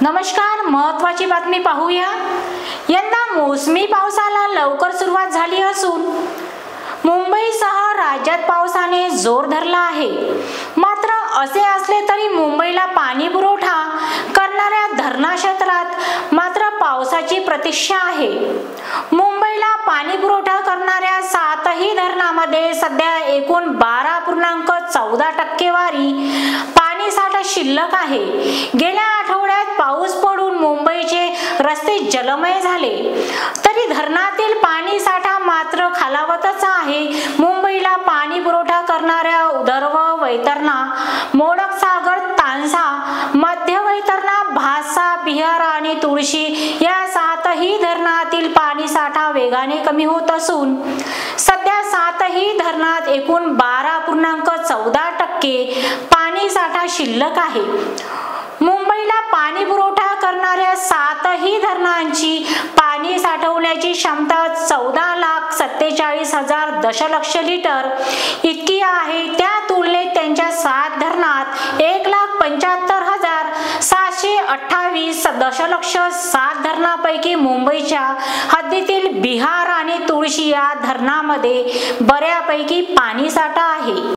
नमस्कार, महत्त्वाची बातमी पाहूया। यंदा मोसमी पावसाला लवकर सुरुवात झाली असून मुंबईसह राज्यात पावसाने जोर धरला आहे। मात्र असे असले तरी मुंबईला पाणी पुरवठा करणाऱ्या धरणा क्षेत्रात मात्र पावसाची प्रतीक्षा आहे। मुंबईला पाणी पुरवठा करणाऱ्या 7ही धरणांमध्ये सध्या एकूण 12.14% पाणी साठा शिल्लक आहे। गेल्या आठवड्यात पाऊस पडून मुंबईचे रस्ते जलमय झाले तरी धरणातील पाणी साठा मात्र खालावतच आहे। मुंबईला पाणी पुरवठा करणाऱ्या उर्ध्व वैतरणा, मोडक सागर, तानसा, मध्य वैतरणा, भातसा, बिहार आणि तुळशी या 7ही धरणातील पाणी साठा वेगाने कमी होत असून सध्या 7ही धरणात एकूण 12.14% पाणी साठा शिल्लक आहे। मुंबईला पाणी पुरवठा करणाऱ्या 7ही धरणांची पाणी साठवण्याची क्षमता 14,47,000 दशलक्ष लिटर इतकी आहे। त्या तुलनेत त्यांच्या 7 धरणात 1,75,728 दशलक्ष 7 धरणांपैकी मुंबईच्या हद्दीतील बिहार आणि तुळशी या धरणांमध्ये बऱ्यापैकी पाणी साठा आहे।